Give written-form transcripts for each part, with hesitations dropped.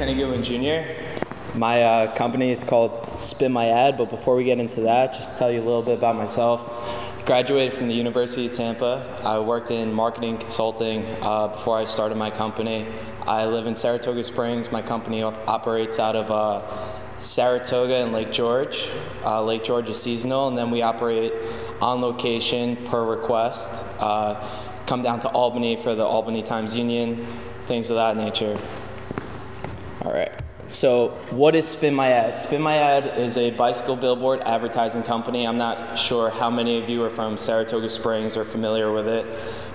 Kenny Goodwin Jr. My company is called Spin My Ad, but before we get into that, just to tell you a little bit about myself. I graduated from the University of Tampa. I worked in marketing consulting before I started my company. I live in Saratoga Springs. My company operates out of Saratoga and Lake George. Lake George is seasonal, and then we operate on location per request. Come down to Albany for the Albany Times-Union, things of that nature. All right. So what is Spin My Ad? Spin My Ad is a bicycle billboard advertising company. I'm not sure how many of you are from Saratoga Springs or familiar with it,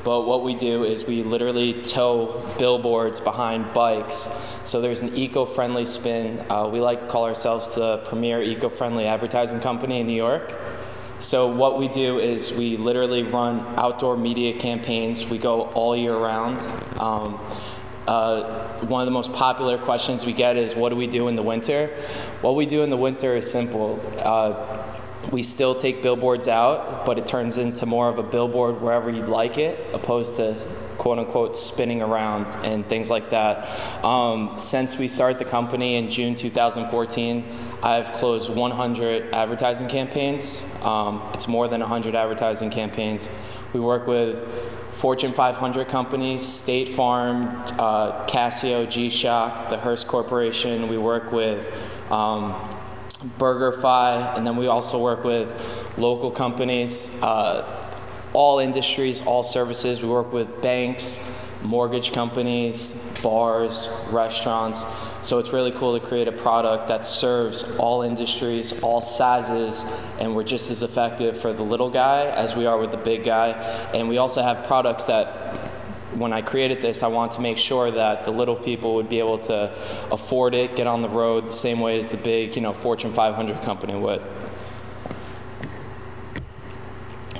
but what we do is we literally tow billboards behind bikes. So there's an eco-friendly spin. We like to call ourselves the premier eco-friendly advertising company in New York. So what we do is we literally run outdoor media campaigns. We go all year round. One of the most popular questions we get is, what do we do in the winter? What we do in the winter is simple. We still take billboards out, but it turns into more of a billboard wherever you'd like it, opposed to quote-unquote spinning around and things like that. Since we started the company in June 2014, I've closed 100 advertising campaigns. It's more than 100 advertising campaigns. We work with Fortune 500 companies, State Farm, Casio, G-Shock, the Hearst Corporation. We work with BurgerFi, and then we also work with local companies, all industries, all services. We work with banks, mortgage companies, bars, restaurants. So it's really cool to create a product that serves all industries, all sizes, and we're just as effective for the little guy as we are with the big guy. And we also have products that, when I created this, I wanted to make sure that the little people would be able to afford it, get on the road the same way as the big, Fortune 500 company would.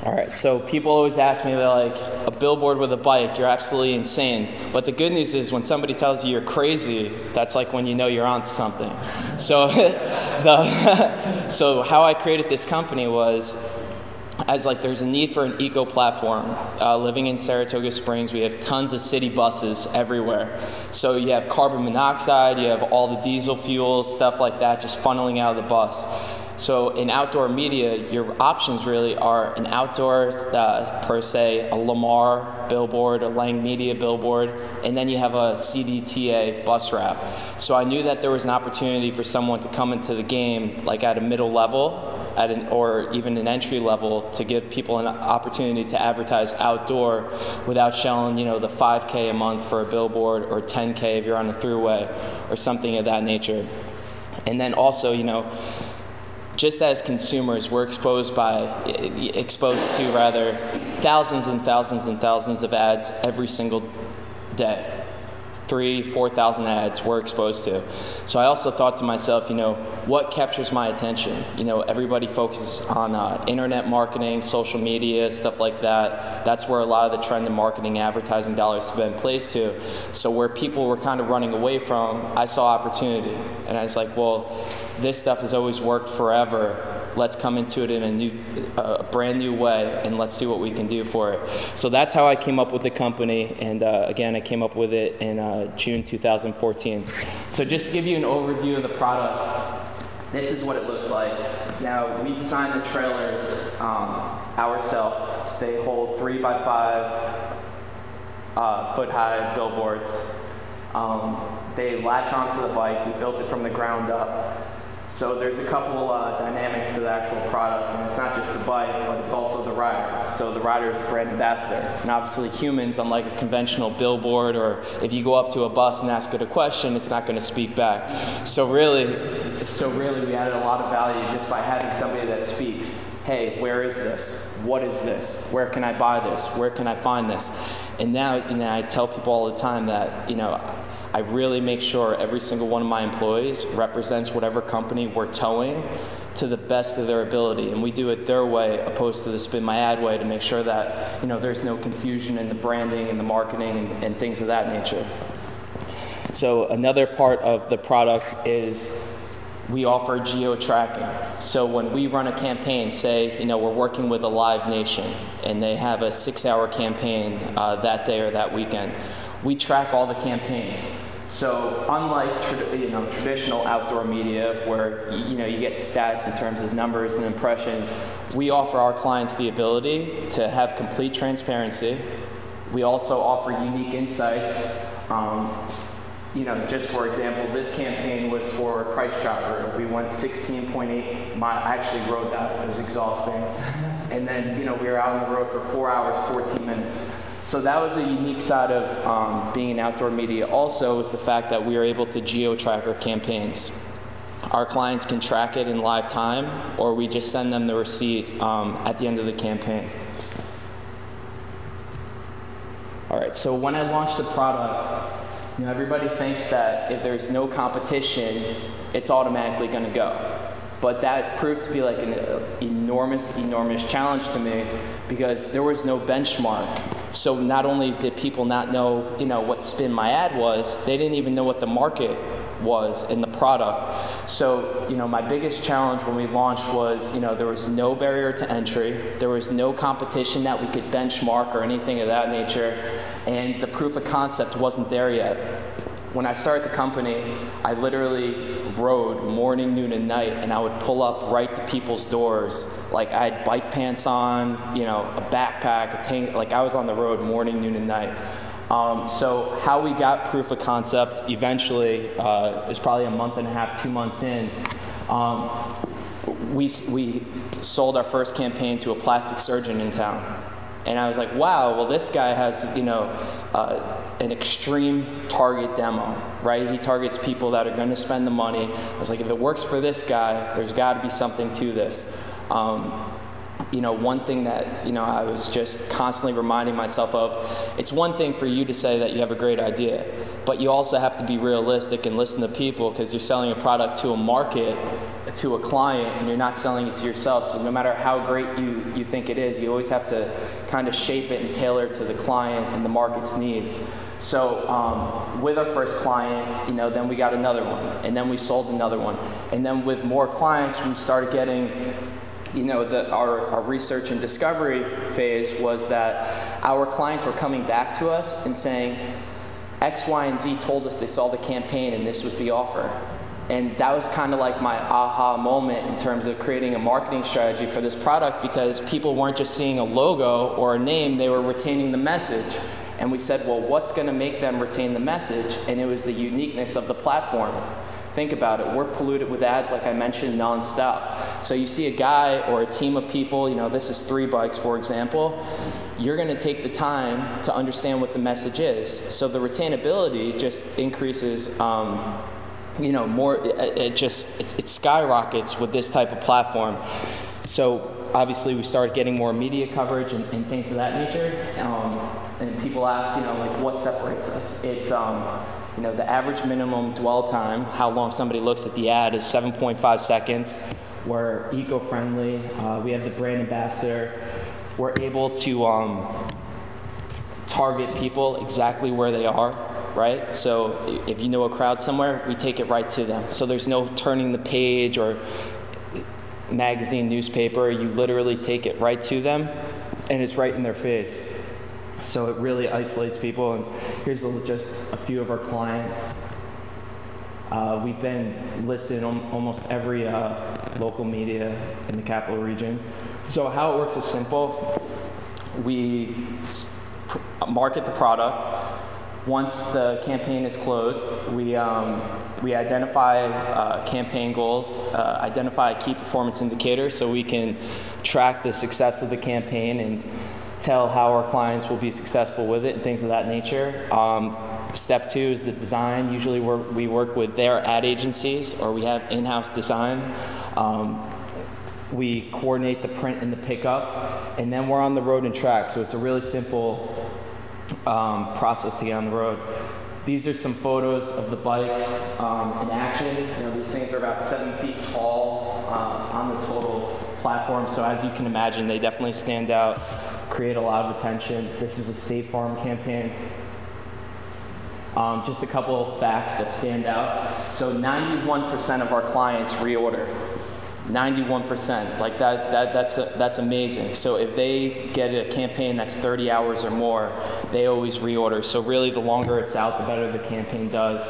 All right, so people always ask me, they're like, a billboard with a bike, you're absolutely insane. But the good news is when somebody tells you you're crazy, that's like when you know you're onto something. So, so how I created this company was, there's a need for an eco platform. Living in Saratoga Springs, we have tons of city buses everywhere. So you have carbon monoxide, you have all the diesel fuels, stuff like that, just funneling out of the bus. So in outdoor media, your options really are an outdoor, per se, a Lamar billboard, a Lang Media billboard, and then you have a CDTA bus wrap. So I knew that there was an opportunity for someone to come into the game like at a middle level, or even an entry level, to give people an opportunity to advertise outdoor without shelling, the $5K a month for a billboard, or $10K if you're on a throughway, or something of that nature. And then also, just as consumers, we're exposed to thousands and thousands and thousands of ads every single day. 3,000, 4,000 ads we're exposed to. So I also thought to myself, what captures my attention? Everybody focuses on internet marketing, social media, stuff like that. That's where a lot of the trend in marketing advertising dollars have been placed to. So where people were kind of running away from, I saw opportunity. And I was like, well, this stuff has always worked forever. Let's come into it in a brand new way, and let's see what we can do for it. So that's how I came up with the company, and again, I came up with it in June 2014. So just to give you an overview of the product, this is what it looks like. Now, we designed the trailers ourselves. They hold 3x5 foot-high billboards. They latch onto the bike. We built it from the ground up. So there's a couple dynamics to the actual product, and it's not just the bike, but it's also the rider. So the rider is the brand ambassador. And obviously humans, unlike a conventional billboard, or if you go up to a bus and ask it a question, it's not going to speak back. So really we added a lot of value just by having somebody that speaks. Hey, where is this? What is this? Where can I buy this? Where can I find this? And now, I tell people all the time that, I really make sure every single one of my employees represents whatever company we're towing to the best of their ability. And we do it their way, opposed to the Spin My Ad way, to make sure that, there's no confusion in the branding and the marketing and things of that nature. So another part of the product is we offer geo-tracking. So when we run a campaign, say, we're working with a Live Nation, and they have a 6-hour campaign that day or that weekend, we track all the campaigns. So unlike traditional outdoor media where you get stats in terms of numbers and impressions, we offer our clients the ability to have complete transparency. We also offer unique insights. Just for example, this campaign was for Price Chopper. We went 16.8 miles. I actually rode that. It was exhausting. And then we were out on the road for 4 hours, 14 minutes. So that was a unique side of being in outdoor media. Also was the fact that we are able to geo-track our campaigns. Our clients can track it in live time, or we just send them the receipt at the end of the campaign. All right, so when I launched the product, everybody thinks that if there's no competition, it's automatically going to go. But that proved to be like an enormous challenge to me because there was no benchmark. So not only did people not know, what spin my ad was, they didn't even know what the market was in the product. So, my biggest challenge when we launched was, there was no barrier to entry. There was no competition that we could benchmark or anything of that nature. And the proof of concept wasn't there yet. When I started the company, I literally rode morning, noon, and night, and I would pull up right to people's doors. Like I had bike pants on, a backpack, a tank, like I was on the road morning, noon, and night. So how we got proof of concept eventually is probably a month and a half, 2 months in. We sold our first campaign to a plastic surgeon in town. And I was like, wow, well this guy has, an extreme target demo, right? He targets people that are gonna spend the money. I was like, if it works for this guy, there's gotta be something to this. One thing that, I was just constantly reminding myself of, it's one thing for you to say that you have a great idea, but you also have to be realistic and listen to people because you're selling a product to a market, to a client, and you're not selling it to yourself. So no matter how great you think it is, you always have to kind of shape it and tailor it to the client and the market's needs. So with our first client, then we got another one, and then we sold another one. And then with more clients, we started getting our research and discovery phase was that our clients were coming back to us and saying, X, Y, and Z told us they saw the campaign and this was the offer. And that was kind of like my aha moment in terms of creating a marketing strategy for this product because people weren't just seeing a logo or a name, they were retaining the message. And we said, well, what's going to make them retain the message? And it was the uniqueness of the platform. Think about it. We're polluted with ads, like I mentioned, nonstop. So you see a guy or a team of people, this is 3 bikes, for example. You're going to take the time to understand what the message is. So the retainability just increases, more. It skyrockets with this type of platform. So obviously we started getting more media coverage and things of that nature. And people ask, what separates us? It's the average minimum dwell time, how long somebody looks at the ad, is 7.5 seconds. We're eco-friendly. We have the brand ambassador. We're able to target people exactly where they are, right? So if you know a crowd somewhere, we take it right to them. So there's no turning the page or magazine, newspaper. You literally take it right to them, and it's right in their face. So it really isolates people, and here's just a few of our clients. We've been listed in almost every local media in the capital region. So how it works is simple. We market the product. Once the campaign is closed, we identify campaign goals, identify key performance indicators so we can track the success of the campaign and tell how our clients will be successful with it and things of that nature. Step 2 is the design. Usually we work with their ad agencies or we have in-house design. We coordinate the print and the pickup, and then we're on the road and track. So it's a really simple process to get on the road. These are some photos of the bikes in action. These things are about 7 feet tall on the total platform. So as you can imagine, they definitely stand out, create a lot of attention. This is a State Farm campaign. Just a couple of facts that stand out. So 91% of our clients reorder. 91%. Like that's amazing. So if they get a campaign that's 30 hours or more, they always reorder. So really, the longer it's out, the better the campaign does.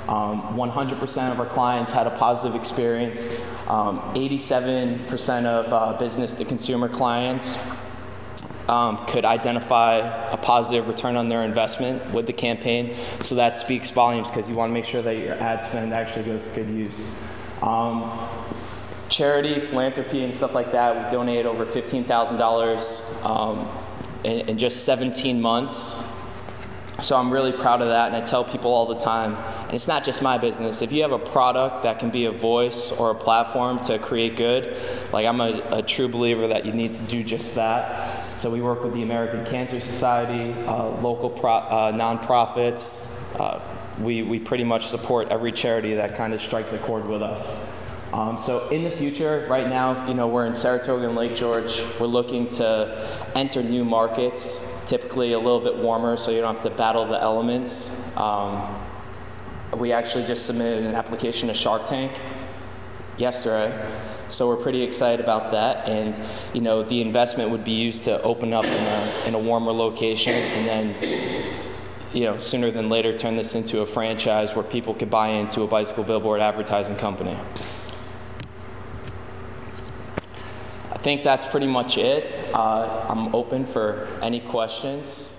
100% of our clients had a positive experience. 87% of business-to-consumer clients could identify a positive return on their investment with the campaign. So that speaks volumes, because you want to make sure that your ad spend actually goes to good use. Charity, philanthropy, and stuff like that, we donated over $15,000 in just 17 months. So I'm really proud of that, and I tell people all the time, and it's not just my business, if you have a product that can be a voice or a platform to create good, like I'm a true believer that you need to do just that. So we work with the American Cancer Society, local nonprofits. We pretty much support every charity that kind of strikes a chord with us. So in the future, right now, we're in Saratoga and Lake George. We're looking to enter new markets, typically a little bit warmer, so you don't have to battle the elements. We actually just submitted an application to Shark Tank yesterday, so we're pretty excited about that. And the investment would be used to open up in a warmer location, and then sooner than later turn this into a franchise where people could buy into a bicycle billboard advertising company. I think that's pretty much it. I'm open for any questions.